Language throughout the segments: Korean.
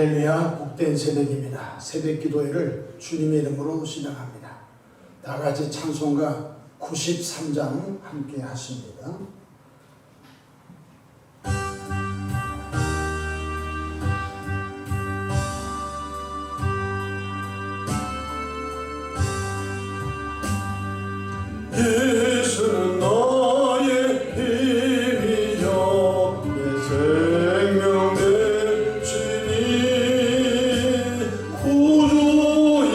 할렐루야, 복된 새벽입니다. 새벽 기도회를 주님의 이름으로 시작합니다. 다 같이 찬송가 93장 함께 하십니다. 예수는 나의 힘이여 내 생명 대신이 구주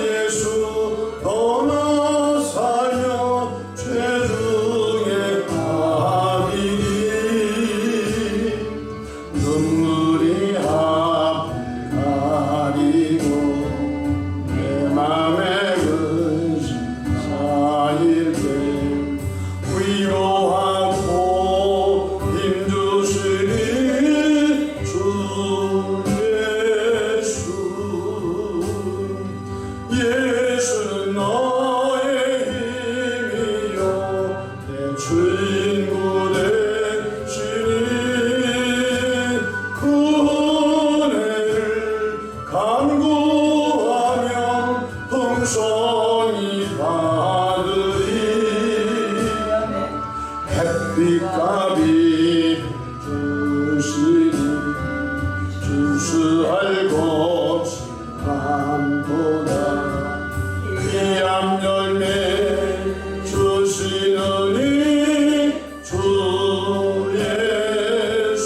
예수 떠나 살며 죄중에 빠지리 눈물이 앞을 가리고 내 맘에 근심 쌓일 때 위로하고 힘주시니 주 예수 예수는 나의 힘이요 내 친구 되시니 그 은혜를 간구하며 풍성히 받으리 햇빛값이 주시니 주수할 것이 많도다 귀한 열매 주시느니 주 예수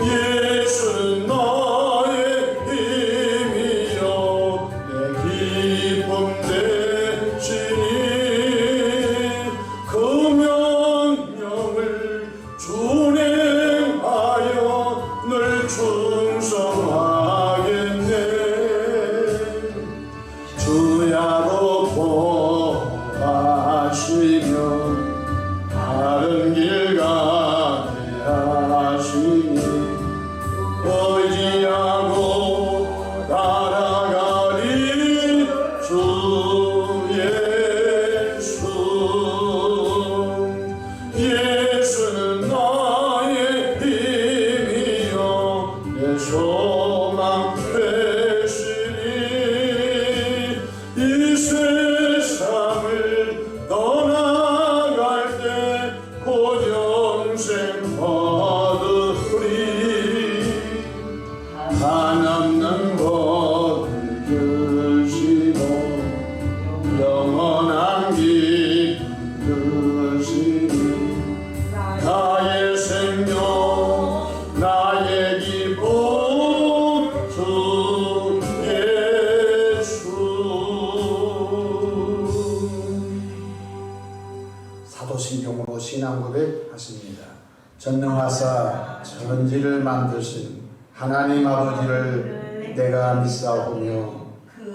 예수는 나의 힘이여 내 기쁨 되시니 그 명령을 준행하여 늘 충성하겠네 주야로 보호하시며 바른 길 가게 하시니 의지하고 따라가리 주 예수 예수는 나의 힘이요 내 소망 되시니 이 세상을 떠나갈 때 고정생 얻으리 한없는 법을 주시고 영원한 길 주시니 나의 생명 나의 기쁨 주 예수 사도신경으로 신앙 고백하십니다. 전능하사 천지를 만드신 하나님 아버지를 내가 믿사오며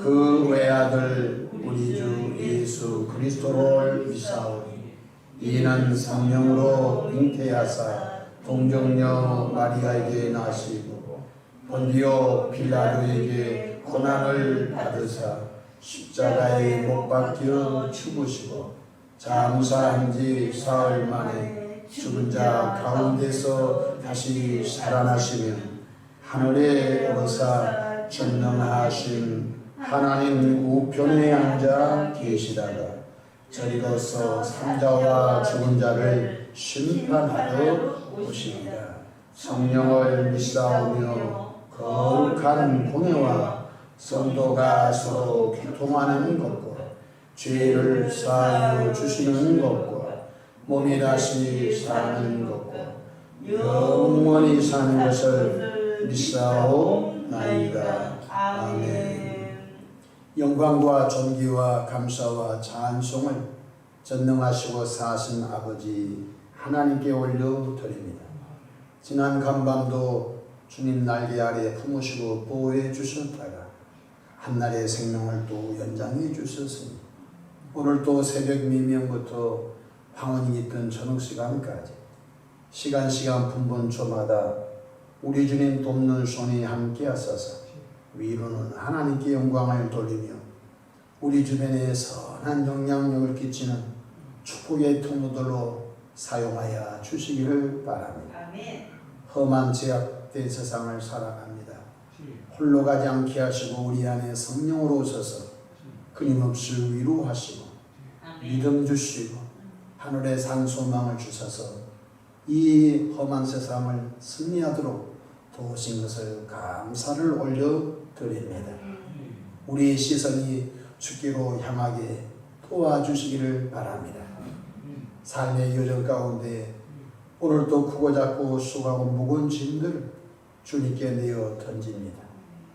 그 외아들 우리 주 예수 그리스도를 믿사오니 이는 성령으로 잉태하사 동정녀 마리아에게 나시고 본디오 빌라도에게 고난을 받으사 십자가에 못 박혀 죽으시고 장사한 지 사흘 만에 죽은 자 가운데서 다시 살아나시며 하늘에 오르사 전능하신 하나님 우편에 앉아 계시다가 저리로서 산자와 죽은 자를 심판하러 오십니다. 성령을 믿사오며 거룩한 공예와 성도가 서로 교통하는 것과 죄를 사하여 주시는 것과 몸이 다시 사는 것과 영원히 사는 것을 믿사오나이다. 아멘. 영광과 존귀와 감사와 찬송을 전능하시고 사신 아버지 하나님께 올려드립니다. 지난 간밤도 주님 날개 아래 품으시고 보호해 주셨다가 한날의 생명을 또 연장해 주셨으니 오늘 또 새벽 미명부터 황혼이 깃든 저녁 시간까지 시간 분분초마다 우리 주님 돕는 손이 함께 하소서. 위로는 하나님께 영광을 돌리며 우리 주변에 선한 영향력을 끼치는 축복의 통로들로 사용하여 주시기를 바랍니다. 아멘. 험한 제약 헛된 세상을 살아갑니다. 홀로 가지 않게 하시고 우리 안에 성령으로 오셔서 끊임없이 위로하시고 믿음 주시고 하늘의 산 소망을 주셔서 이 험한 세상을 승리하도록 도우신 것을 감사를 올려드립니다. 우리의 시선이 주께로 향하게 도와주시기를 바랍니다. 삶의 여정 가운데 오늘도 크고 작고 수고하고 무거운 짐들을 주님께 내어 던집니다.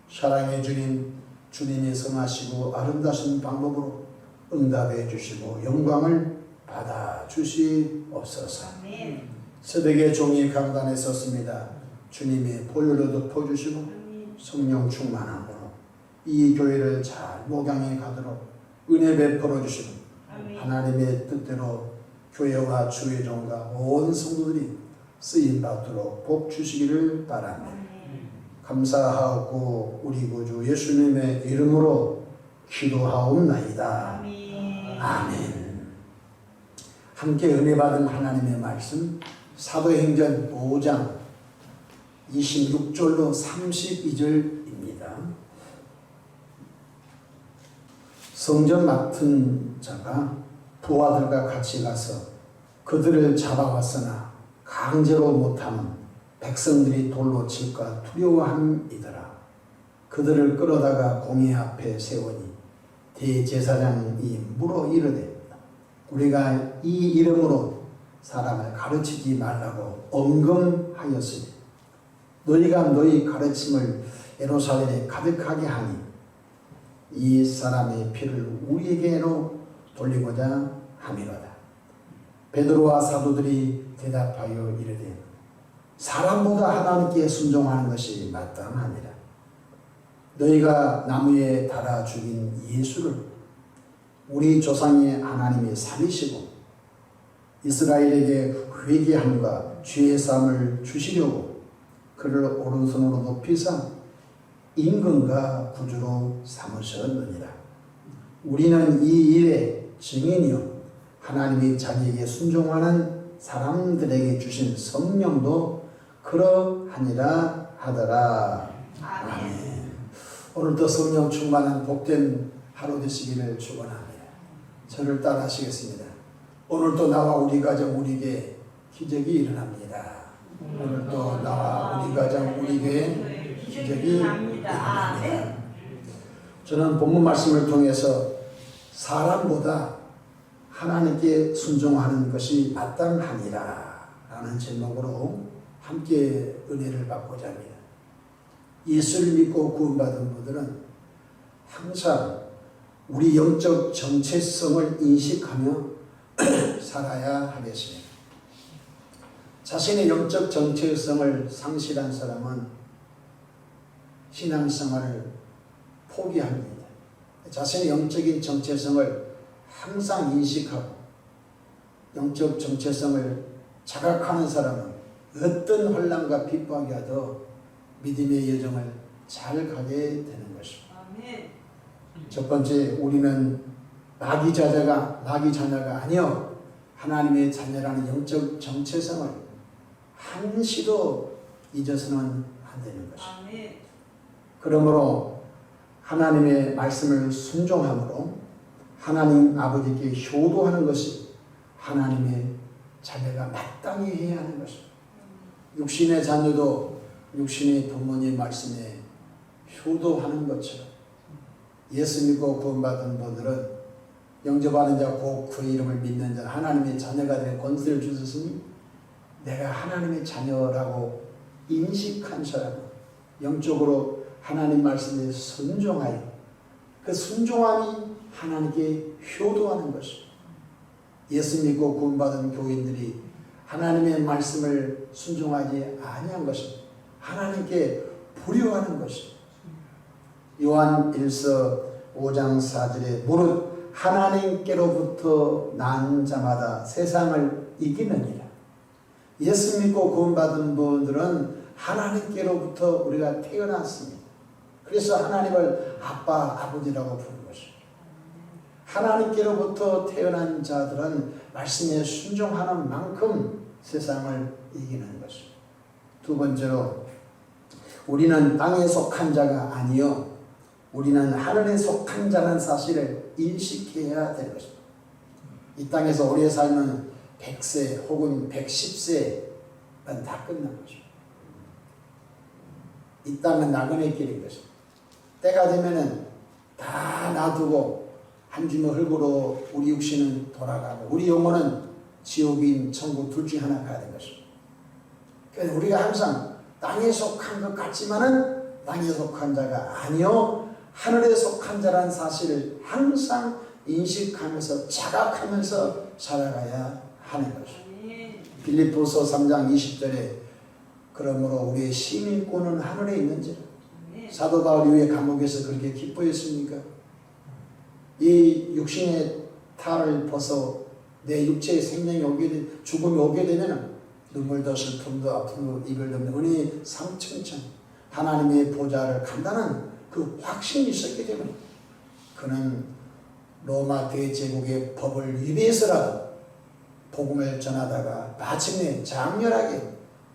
사랑의 주님, 주님이 성하시고 아름다우신 방법으로 응답해 주시고 영광을 받아 주시옵소서. 새벽에 종이 강단에 섰습니다. 주님이 보혈로 덮어주시고 성령 충만함으로 이 교회를 잘 목양해 가도록 은혜 베풀어 주시고 하나님의 뜻대로 교회와 주의 종과 온 성도들이 쓰임 받도록 복 주시기를 바랍니다. 감사하고 우리 구주 예수님의 이름으로 기도하옵나이다. 아멘. 함께 은혜 받은 하나님의 말씀 사도행전 5장 26절로 32절입니다. 성전 맡은 자가 부하들과 같이 가서 그들을 잡아왔으나 강제로 못함은 백성들이 돌로 칠까 두려워함이더라. 그들을 끌어다가 공회 앞에 세우니 대제사장이 물어 이르되 우리가 이 이름으로 사람을 가르치지 말라고 엄금하였으니 너희가 너희 가르침을 예루살렘에 가득하게 하니 이 사람의 피를 우리에게로 돌리고자 함이로다. 베드로와 사도들이 대답하여 이르되 사람보다 하나님께 순종하는 것이 마땅하니라. 너희가 나무에 달아 죽인 예수를 우리 조상의 하나님이 살리시고 이스라엘에게 회개함과 죄의 사함을 주시려고 그를 오른손으로 높이사 임금과 구주로 삼으셨느니라. 우리는 이 일의 증인이요 하나님이 자기에게 순종하는 사람들에게 주신 성령도 그러하니라 하더라. 아멘. 오늘도 성령 충만한 복된 하루 되시기를 축원합니다. 저를 따라하시겠습니다. 오늘도 나와 우리 가정 우리에게 기적이 일어납니다. 오늘도 나와 우리 가정 우리에게 기적이 일어납니다. 저는 본문 말씀을 통해서 사람보다 하나님께 순종하는 것이 마땅하니라 라는 제목으로 함께 은혜를 받고자 합니다. 예수를 믿고 구원받은 분들은 항상 우리 영적 정체성을 인식하며 살아야 하겠습니다. 자신의 영적 정체성을 상실한 사람은 신앙생활을 포기합니다. 자신의 영적인 정체성을 항상 인식하고 영적 정체성을 자각하는 사람은 어떤 환난과 핍박이 와도 믿음의 여정을 잘 가게 되는 것입니다. 첫 번째, 우리는 마귀 자녀가 아니요 하나님의 자녀라는 영적 정체성을 한시도 잊어서는 안 되는 것입니다. 그러므로 하나님의 말씀을 순종함으로 하나님 아버지께 효도하는 것이 하나님의 자녀가 마땅히 해야 하는 것입니다. 육신의 자녀도 육신의 부모님 말씀에 효도하는 것처럼 예수 믿고 구원받은 분들은 영접하는 자 곧 그 이름을 믿는 자 하나님의 자녀가 된 권세를 주셨으니 내가 하나님의 자녀라고 인식한 사람은 영적으로 하나님 말씀에 순종하여 그 순종함이 하나님께 효도하는 것입니다. 예수 믿고 구원받은 교인들이 하나님의 말씀을 순종하지 아니한 것입니다. 하나님께 불효하는 것입니다. 요한 1서 5장 4절에 무릇 하나님께로부터 난 자마다 세상을 이기느니라. 예수 믿고 구원받은 분들은 하나님께로부터 우리가 태어났습니다. 그래서 하나님을 아빠, 아버지라고 부르는 것입니다. 하나님께로부터 태어난 자들은 말씀에 순종하는 만큼 세상을 이기는 것입니다. 두 번째로 우리는 땅에 속한 자가 아니요 우리는 하늘에 속한 자라는 사실을 인식해야 될 것입니다. 이 땅에서 오래 살면 100세 혹은 110세는 다 끝난 것입니다. 이 땅은 나그네 길인 것입니다. 때가 되면은 다 놔두고 한 주먹 흙으로 우리 육신은 돌아가고 우리 영혼은 지옥인 천국 둘 중 하나 가야 되는 것입니다. 그래서 우리가 항상 땅에 속한 것 같지만은 땅에 속한 자가 아니요 하늘에 속한 자라는 사실을 항상 인식하면서 자각하면서 살아가야 하는 것입니다. 빌립보서 3장 20절에 그러므로 우리의 시민권은 하늘에 있는지라. 사도 바울이 왜 감옥에서 그렇게 기뻐했습니까? 이 육신의 탈을 벗어 내 육체의 생명이 오게 되 죽음이 오게 되면 눈물도 슬픔도 아픔도 이별 없는 은혜의 상층층 하나님의 보좌를 간다는 그 확신이 있었기 때문에 그는 로마 대제국의 법을 위배해서라도 복음을 전하다가 마침내 장렬하게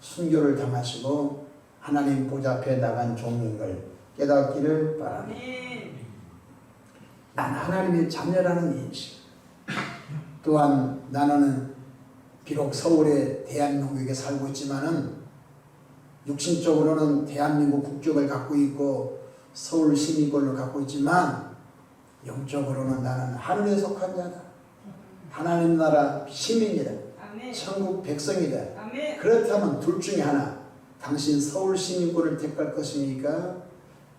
순교를 당하시고 하나님 보좌 앞에 나간 종인 걸 깨닫기를 바랍니다. 난 하나님의 자녀라는 인식. 또한 나는 비록 서울의 대한민국에 살고 있지만은 육신적으로는 대한민국 국적을 갖고 있고 서울 시민권을 갖고 있지만 영적으로는 나는 하늘에 속한 자다. 하나님 나라 시민이다. 천국 백성이다. 그렇다면 둘 중에 하나. 당신 서울 시민권을 택할 것입니까?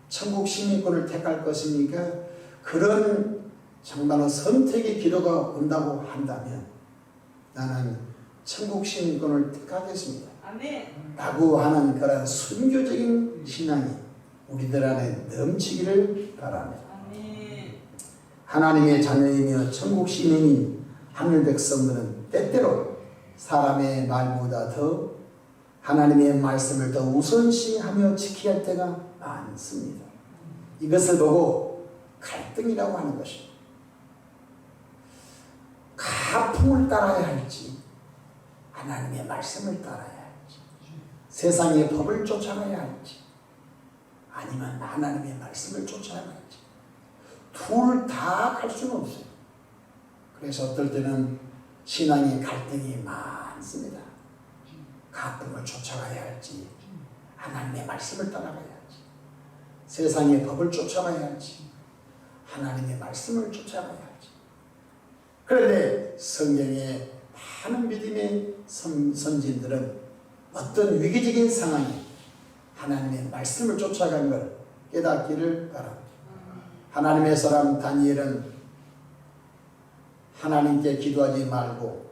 천국 시민권을 택할 것입니까? 그런 정말로 선택의 기로가 온다고 한다면 나는 천국 시민권을 택하겠습니다. 라고 하는 그런 순교적인 신앙이 우리들 안에 넘치기를 바랍니다. 하나님의 자녀이며 천국 시민인 하늘 백성들은 때때로 사람의 말보다 더 하나님의 말씀을 더 우선시하며 지켜야 할 때가 많습니다. 이것을 보고 갈등이라고 하는 것입니다. 가풍을 따라야 할지 하나님의 말씀을 따라야 할지 세상의 법을 쫓아가야 할지 아니면 하나님의 말씀을 쫓아가야 할지 둘 다 갈 수는 없어요. 그래서 어떨 때는 신앙의 갈등이 많습니다. 가풍을 쫓아가야 할지 하나님의 말씀을 따라가야 할지 세상의 법을 쫓아가야 할지 하나님의 말씀을 쫓아가야 할지. 그런데 성경의 많은 믿음의 선진들은 어떤 위기적인 상황에 하나님의 말씀을 쫓아간 걸 깨닫기를 바랍니다. 하나님의 사람 다니엘은 하나님께 기도하지 말고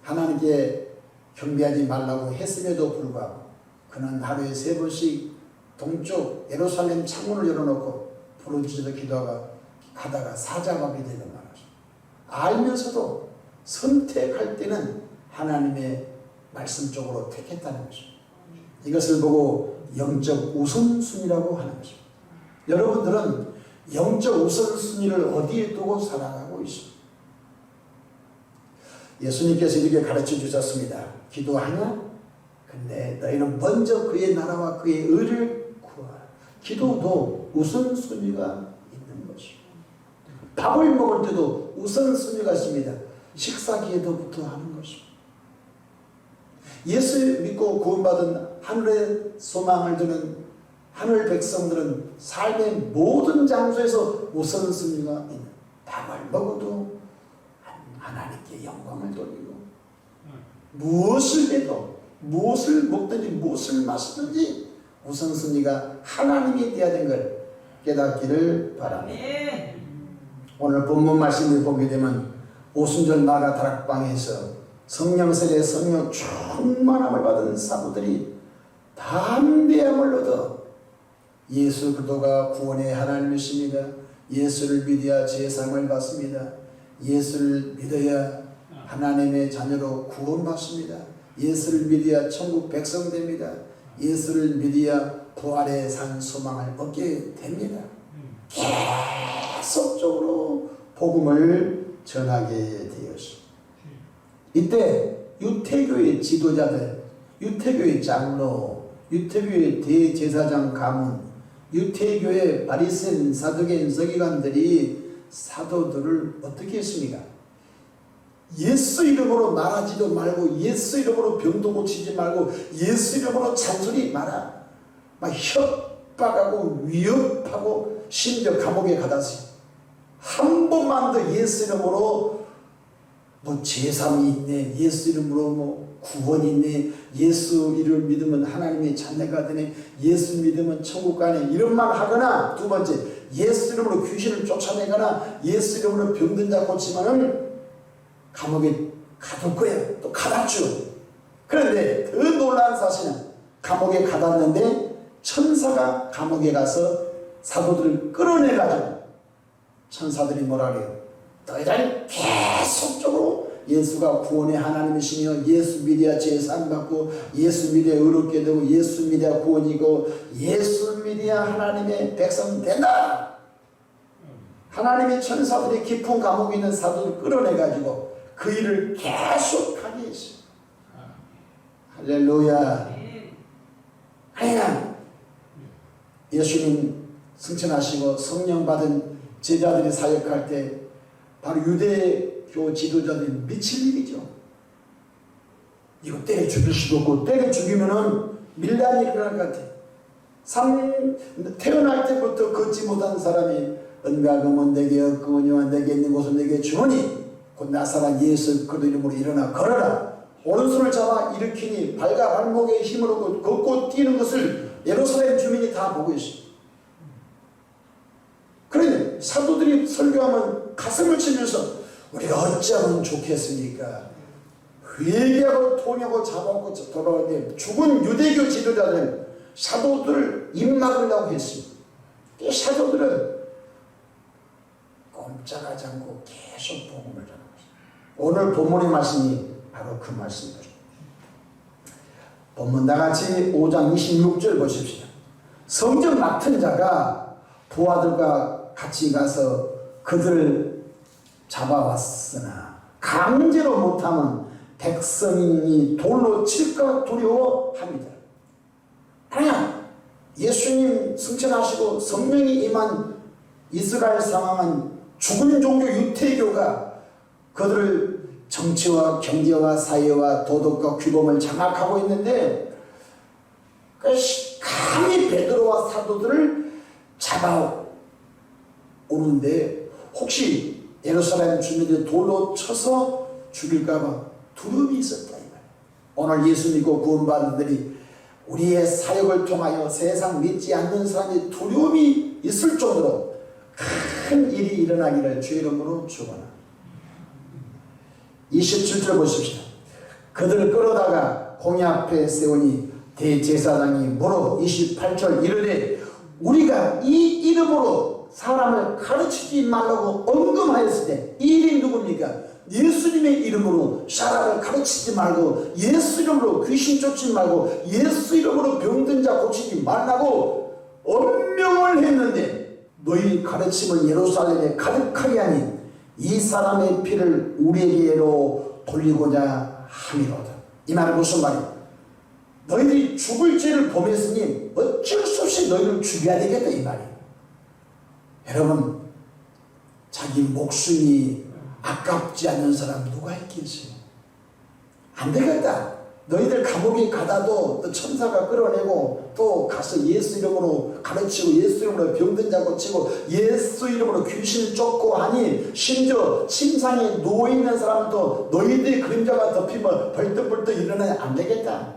하나님께 경배하지 말라고 했음에도 불구하고 그는 하루에 3번씩 동쪽 예루살렘 창문을 열어놓고 부르짖어 기도하다가 사자밥이 되는 말이죠. 알면서도 선택할 때는 하나님의 말씀 쪽으로 택했다는 것입니다. 이것을 보고 영적 우선순위라고 하는 것입니다. 여러분들은 영적 우선순위를 어디에 두고 살아가고 있습니다. 예수님께서 이렇게 가르쳐 주셨습니다. 기도하냐? 근데 너희는 먼저 그의 나라와 그의 의를 구하라. 기도도 우선순위가 있는 것입니다. 밥을 먹을 때도 우선순위가 있습니다. 식사기에도부터 하는 것입니다. 예수 믿고 구원받은 하늘의 소망을 두는 하늘 백성들은 삶의 모든 장소에서 우선순위가 있는 밥을 먹어도 하나님께 영광을 돌리고 무엇을 해도 무엇을 먹든지 무엇을 마시든지 우선순위가 하나님이 되어야 되는 걸 깨닫기를 바랍니다. 오늘 본문 말씀을 보게 되면 오순절 마가 다락방에서 성령세례 성령 충만함을 받은 사도들이 담대함을 얻어 예수 그리스도가 구원의 하나님이십니다. 예수를 믿어야 제사함을 받습니다. 예수를 믿어야 하나님의 자녀로 구원받습니다. 예수를 믿어야 천국 백성 됩니다. 예수를 믿어야 부활의 산 소망을 얻게 됩니다. 계속적으로 복음을 전하게 되었습니다. 이때 유태교의 지도자들, 유태교의 장로, 유태교의 대제사장 가문, 유태교의 바리새인, 사두개인, 서기관들이 사도들을 어떻게 했습니까? 예수 이름으로 말하지도 말고, 예수 이름으로 병도 고치지 말고, 예수 이름으로 잔소리 마라. 막 협박하고 위협하고 심지어 감옥에 가다시 한 번만 더 예수 이름으로 뭐 제삼이 있네, 예수 이름으로 뭐 구원이 있네, 예수 이름을 믿으면 하나님의 자녀가 되네, 예수 믿으면 천국 가네, 이런 말 하거나, 두 번째 예수 이름으로 귀신을 쫓아내거나 예수 이름으로 병든 자 고치면은 감옥에 가둘 거예요. 또 가뒀죠. 그런데 더 놀라운 사실은 감옥에 가뒀는데 천사가 감옥에 가서 사도들을 끌어내가지고 천사들이 뭐라 그래요? 너희들 계속적으로 예수가 구원의 하나님이시며 예수 믿어야 제사함 받고 예수 믿어야 의롭게 되고 예수 믿어야 구원이고 예수 믿어야 하나님의 백성 된다. 하나님의 천사들이 깊은 감옥에 있는 사도를 끌어내가지고 그 일을 계속하게 했어요. 할렐루야. 하여간 예수님 승천하시고 성령 받은 제자들이 사역할 때 바로 유대교 지도자들이 미칠 일이죠. 이거 때려 죽일 수도 없고, 때려 죽이면은 밀란이 일어날 것 같아. 태어날 때부터 걷지 못한 사람이 은과 금은 내게 없고 은유와 내게 있는 곳은 내게 주노니 곧 나사란 예수 그리스도 이름으로 일어나 걸어라. 오른손을 잡아 일으키니 발과 발목에 힘을 얻고 걷고 뛰는 것을 예루살렘 주민이 다 보고 있습니다. 그런데 사도들이 설교하면 가슴을 치면서 우리가 어찌하면 좋겠습니까? 회개하고 통하고 잡아먹고 돌아올 때 죽은 유대교 지도자들은 사도들을 입막으려고 했습니다. 이 사도들은 꼼짝하지 않고 계속 복음을 전하고 있습니다. 오늘 본문의 말씀이 바로 그 말씀입니다. 본문 다같이 5장 26절 보십시오. 성전 맡은 자가 부하들과 같이 가서 그들을 잡아왔으나 강제로 못하면 백성이 돌로 칠까 두려워합니다. 그냥 예수님 승천하시고 성령이 임한 이스라엘 상황은 죽은 종교 유태교가 그들을 정치와 경제와 사회와 도덕과 규범을 장악하고 있는데 감히 베드로와 사도들을 잡아오는데 혹시 예루살렘 주민들이 돌로 쳐서 죽일까봐 두려움이 있었다. 오늘 예수 믿고 구원받은 들이 우리의 사역을 통하여 세상 믿지 않는 사람이 두려움이 있을 정도로 큰 일이 일어나기를 주의 이름으로 축원합니다. 27절 보십시오. 그들을 끌어다가 공회 앞에 세우니 대제사장이 물어 28절 이르되 우리가 이 이름으로 사람을 가르치지 말라고 언급하였을 때 이 일이 누굽니까? 예수님의 이름으로 사람을 가르치지 말고 예수 이름으로 귀신 쫓지 말고 예수 이름으로 병든 자 고치지 말라고 엄명을 했는데 너희 가르침을 예루살렘에 가득하게 하니 이 사람의 피를 우리에게로 돌리고자 함이로다. 이 말은 무슨 말이야? 너희들이 죽을 죄를 범했으니 어쩔 수 없이 너희를 죽여야 되겠다 이 말이야. 여러분 자기 목숨이 아깝지 않는 사람 누가 있겠어요? 안 되겠다. 너희들 감옥에 가다도 또 천사가 끌어내고 또 가서 예수 이름으로 가르치고 예수 이름으로 병든 자 고치고 예수 이름으로 귀신을 쫓고 하니 심지어 침상에 누워있는 사람도 너희들의 그림자가 덮이면 벌떡벌떡 일어나야 안 되겠다.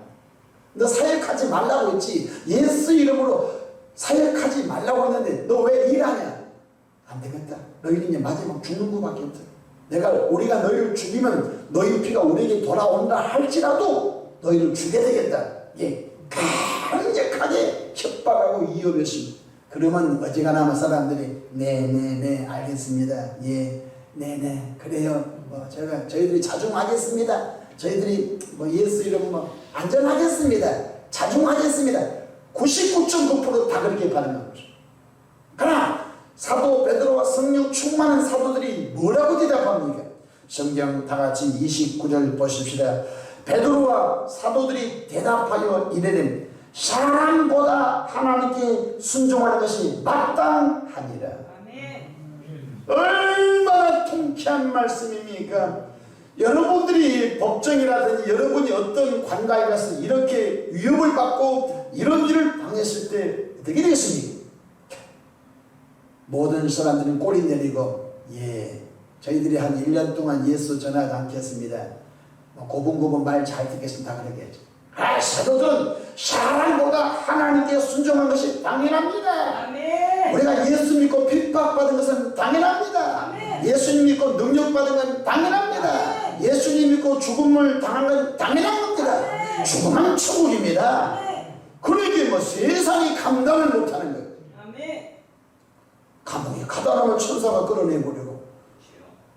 너 사역하지 말라고 했지. 예수 이름으로 사역하지 말라고 했는데 너 왜 일하냐? 안 되겠다. 너희는 이제 마지막 죽는 것밖에 없다. 우리가 너희를 죽이면 너희 피가 우리에게 돌아온다 할지라도 너희를 죽여야 되겠다. 예, 강력하게 협박하고 위협했습니다. 그러면 어지간하면 사람들이 네 알겠습니다. 예, 네 그래요. 저희들이 자중하겠습니다. 저희들이 예수 이름 안전하겠습니다. 자중하겠습니다. 99.9% 다 그렇게 반응하는 거죠. 그러나 사도 베드로와 성령 충만한 사도들이 뭐라고 대답합니까? 성경 다같이 29절 보십시다. 베드로와 사도들이 대답하여 이르되 사람보다 하나님께 순종하는 것이 마땅하니라. 얼마나 통쾌한 말씀입니까? 여러분들이 법정이라든지 여러분이 어떤 관가에 가서 이렇게 위협을 받고 이런 일을 당했을 때 어떻게 되겠습니까? 모든 사람들은 꼬리 내리고 저희들이 한 1년 동안 예수 전하지 않겠습니다. 고분고분 말 잘 듣겠습니다. 그러겠죠. 사도들은 사람보다 하나님께 순종한 것이 당연합니다. 아멘. 우리가 예수 믿고 핍박받은 것은 당연합니다. 아멘. 예수님 믿고 능력받은 건 당연합니다. 아멘. 예수님 믿고 죽음을 당한 건 당연한 겁니다. 아멘. 죽음은 천국입니다. 아멘. 그러기에 뭐 세상이 감당을 못하는 거예요. 아멘. 감옥에 가다 놓으면 천사가 끌어내버리고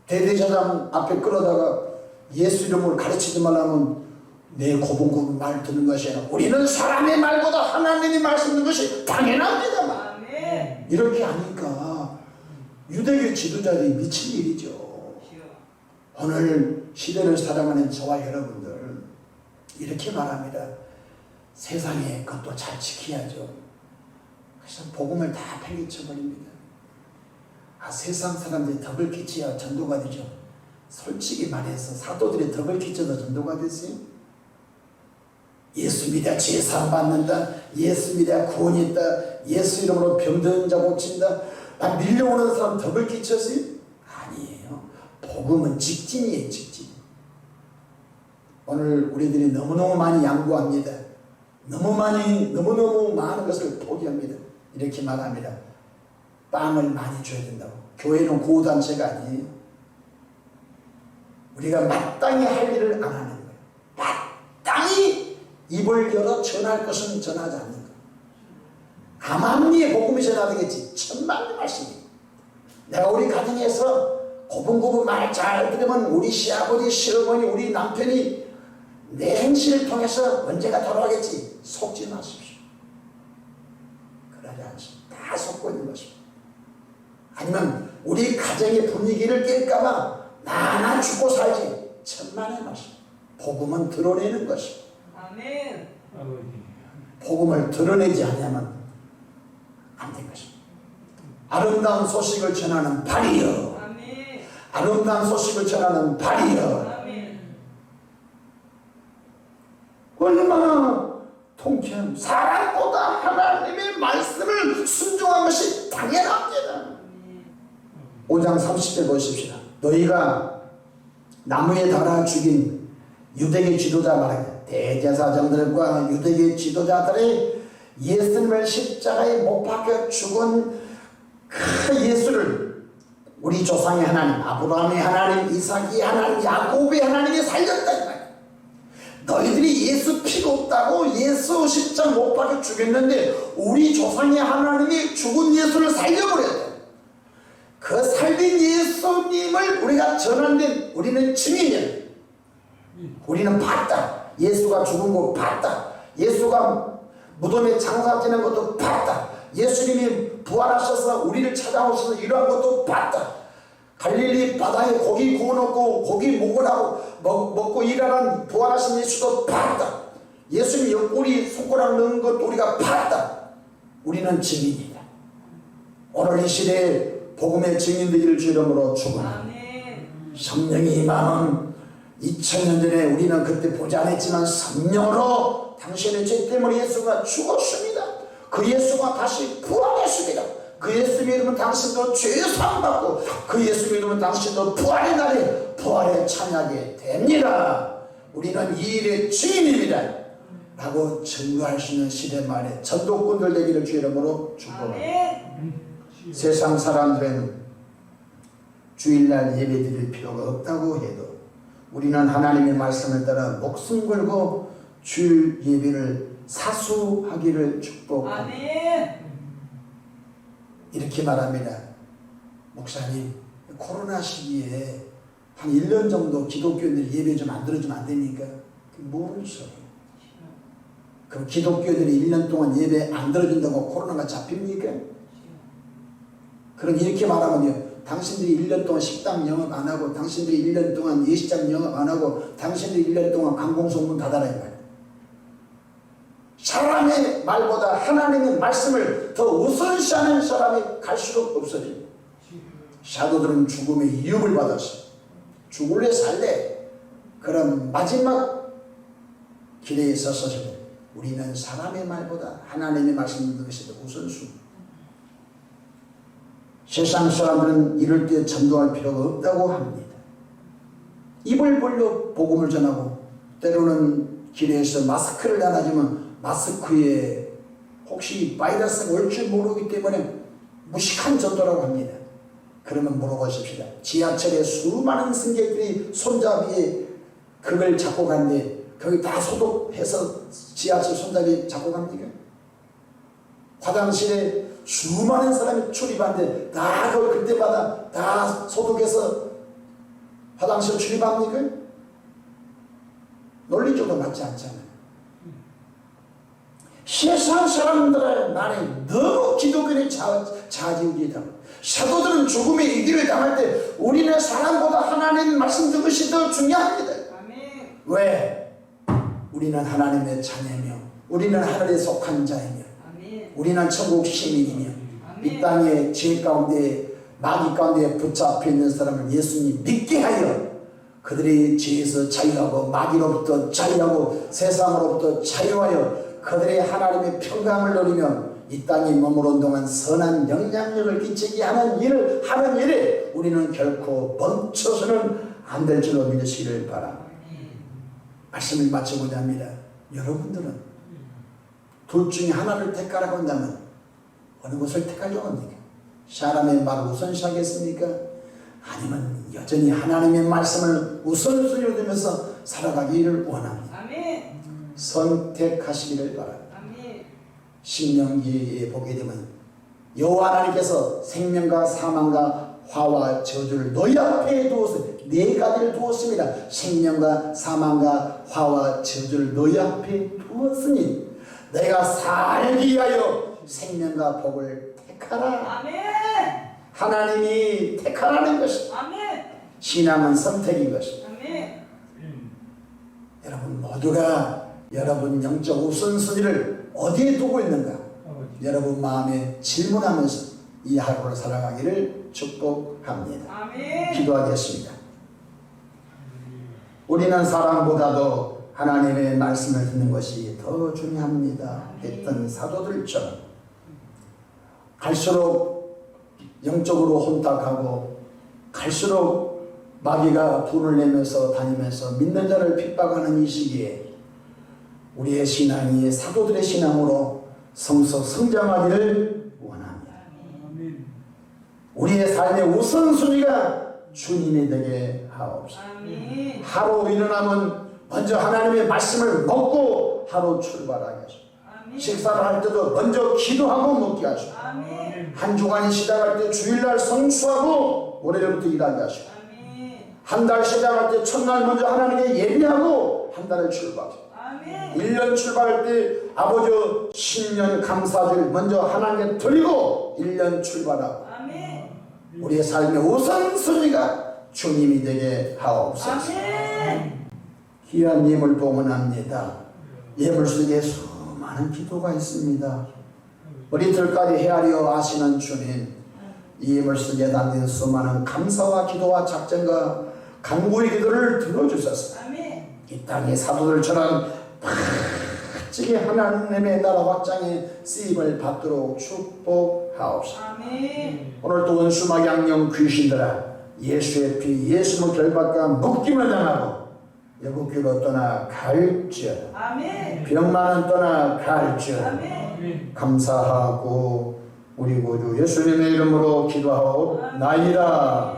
대제사장 앞에 끌어다가 예수 이름을 가르치지 말라면 내 고분고분 말 듣는 것이 아니라 우리는 사람의 말보다 하나님의 말씀 듣는 것이 당연합니다. 아멘. 이렇게 하니까 유대교 지도자들이 미친 일이죠. 오늘 시대를 살아가는 저와 여러분들 이렇게 말합니다. 세상에 그것도 잘 지켜야죠. 그래서 복음을 다 팽개쳐버립니다. 세상 사람들이 덕을 끼쳐야 전도가 되죠. 솔직히 말해서 사도들이 덕을 끼쳐도 전도가 됐어요? 예수 믿어야 죄사함 받는다. 예수 믿어야 구원이 있다. 예수 이름으로 병든 자 고친다. 밀려오는 사람 덕을 끼쳤어요? 아니에요. 복음은 직진이에요. 직진. 오늘 우리들이 너무너무 많이 양보합니다. 너무너무 많은 것을 포기합니다. 이렇게 말합니다. 빵을 많이 줘야 된다고. 교회는 구호단체가 아니에요. 우리가 마땅히 할 일을 안 하는 거예요. 마땅히 입을 열어 전할 것은 전하지 않는 거예요. 암암리에 복음이 전하되겠지. 천만의 말씀이에요. 내가 우리 가정에서 고분고분 말 잘 들으면 우리 시아버지, 시어머니, 우리 남편이 내 행실을 통해서 언제가 돌아오겠지. 속지 마십시오. 그러지 않습니다. 다 속고 있는 것입니다. 아니면 우리 가정의 분위기를 깰까봐 나나 죽고 살지. 천만의 말씀. 복음은 드러내는 것입니다. 아멘. 복음을 드러내지 않으면 안 된 것입니다. 아름다운 소식을 전하는 발이여. 아멘. 아름다운 소식을 전하는 발이여. 아멘. 얼마나 통쾌한 사람보다 하나님의 말씀을 순종한 것이 당연합니다. 5장 30절 보십시다. 너희가 나무에 달아 죽인 유대계 지도자 말하자. 대제사장들과 유대계 지도자들의 예수님을 십자가에 못 박혀 죽은 그 예수를 우리 조상의 하나님, 아브라함의 하나님, 이삭의 하나님, 야곱의 하나님이 살렸다 이 말이야. 너희들이 예수 피가 없다고 예수 십자가 못 박혀 죽였는데 우리 조상의 하나님이 죽은 예수를 살려버렸다. 그 살린 예수님을 우리가 전하는 우리는 증인이야. 우리는 봤다. 예수가 죽은 거 봤다. 예수가 무덤에 장사 지는 것도 봤다. 예수님이 부활하셔서 우리를 찾아오셔서 이러한 것도 봤다. 갈릴리 바다에 고기 구워놓고 고기 먹으라고 먹고 일하는 부활하신 예수도 봤다. 예수님 옆구리 손가락 넣은 것도 우리가 봤다. 우리는 증인이다. 오늘 이 시대에 복음의 증인되기를 주 이름으로 축원합니다. 성령이 임하는 2000년 전에 우리는 그때 보지 않았지만 성령으로 당신의 죄 때문에 예수가 죽었습니다. 그 예수가 다시 부활했습니다. 그 예수 믿으면 당신도 죄사함 받고 그 예수 믿으면 당신도 부활의 날에 부활에 참여하게 됩니다. 우리는 이 일의 증인입니다. 라고 증거할 수 있는 시대 말에 전도꾼들 되기를 주 이름으로 축복합니다. 세상 사람들은 주일날 예배 드릴 필요가 없다고 해도 우리는 하나님의 말씀을 따라 목숨 걸고 주일 예배를 사수하기를 축복합니다. 이렇게 말합니다. 목사님, 코로나 시기에 한 1년 정도 기독교인들이 예배 좀 안 들어주면 안 됩니까? 그게 모르는 소리예요. 그럼 기독교인들이 1년 동안 예배 안 들어준다고 코로나가 잡힙니까? 그럼 이렇게 말하면요. 당신들이 1년 동안 식당 영업 안 하고 당신들이 1년 동안 예식장 영업 안 하고 당신들이 1년 동안 관공서 문 닫아라 이 말이에요. 사람의 말보다 하나님의 말씀을 더 우선시하는 사람이 갈수록 없어집니다. 사도들은 죽음의 위협을 받았어요. 죽을래 살래 그런 마지막 길에 있어서 우리는 사람의 말보다 하나님의 말씀 듣는 것이 더 우선순위. 세상 사람들은 이럴 때 전도할 필요가 없다고 합니다. 입을 벌려 복음을 전하고 때로는 길에서 마스크를 안 하지만 마스크에 혹시 바이러스가 올 줄 모르기 때문에 무식한 전도라고 합니다. 그러면 물어보십시다. 지하철에 수많은 승객들이 손잡이에 그걸 잡고 갔는데 거기 다 소독해서 지하철 손잡이 잡고 갑니까? 화장실에 수많은 사람이 출입하는데 다 그때마다 다 소독해서 화장실 출입합니까? 논리적으로 맞지 않잖아요. 세상 사람들의 말에 너무 기독교의 좌지우지다. 사도들은 죽음의 위기를 당할 때 우리는 사람보다 하나님 말씀 듣는 것이 더 중요합니다. 아멘. 왜? 우리는 하나님의 자녀이며 우리는 하늘에 속한 자이며 아멘. 우리는 천국 시민이며 아멘. 이 땅의 죄 가운데 마귀 가운데 붙잡혀 있는 사람을 예수님 믿게 하여 그들의 죄에서 자유하고 마귀로부터 자유하고 세상으로부터 자유하여 그들의 하나님의 평강을 누리며 이 땅에 머무른 동안 선한 영향력을 끼치게 하는 일을 하는 일에 우리는 결코 멈춰서는 안 될 줄로 믿으시기를 바랍니다. 말씀을 마치고자 합니다. 여러분들은 둘 중에 하나를 택하라고 한다면 어느 것을 택하려고 합니까? 사람의 말을 우선시하겠습니까? 아니면 여전히 하나님의 말씀을 우선순위로 두면서 살아가기를 원합니다. 아멘. 선택하시기를 바랍니다. 아멘. 신명기에 보게 되면 여호와 하나님께서 생명과 사망과 화와 저주를 너희 앞에 두었으니 네 가지를 두었습니다. 생명과 사망과 화와 저주를 너희 앞에 두었으니 내가 살기 위하여 생명과 복을 택하라. 아멘. 하나님이 택하라는 것입니다. 아멘. 신앙은 선택인 것입니다. 아멘. 여러분 모두가 여러분 영적 우선순위를 어디에 두고 있는가? 여러분 마음에 질문하면서 이 하루를 살아가기를 축복합니다. 아멘. 기도하겠습니다. 우리는 사람보다도 하나님의 말씀을 듣는 것이 더 중요합니다 했던 사도들처럼 갈수록 영적으로 혼탁하고 갈수록 마귀가 분을 내면서 다니면서 믿는 자를 핍박하는 이 시기에 우리의 신앙이 사도들의 신앙으로 성장하기를 원합니다. 우리의 삶의 우선순위가 주님이 되게 하옵소서. 아멘. 하루 일어나면 먼저 하나님의 말씀을 먹고 하루 출발하게 하시고 아멘. 식사를 할 때도 먼저 기도하고 먹게 하시고 아멘. 한 주간이 시작할 때 주일날 성수하고 월요일부터 일하게 하시고 아멘. 한 달 시작할 때 첫날 먼저 하나님께 예배하고 한 달을 출발하시고 아멘. 1년 출발할 때 아버지 신년 감사주를 먼저 하나님께 드리고 1년 출발하고 아멘. 우리의 삶의 우선순위가 주님이 되게 하옵소서. 아멘. 귀한 예물 봉헌합니다. 예물 속에 수많은 기도가 있습니다. 우리들까지 헤아려 아시는 주님, 이 예물 속에 담긴 수많은 감사와 기도와 작전과 간구의 기도를 들어주소서. 아멘. 이 땅의 사도들처럼 멋지게 하나님의 나라 확장에 쓰임을 받도록 축복하옵소서. 아멘. 오늘 또 원수막 양령 귀신들아 예수의 피 예수의 결박과 묶임을 당하고 여국교로 떠나갈지어다. 아멘. 병만은 떠나갈지어다. 아멘. 감사하고 우리 구주 예수님의 이름으로 기도하옵나이다.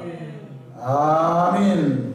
아멘.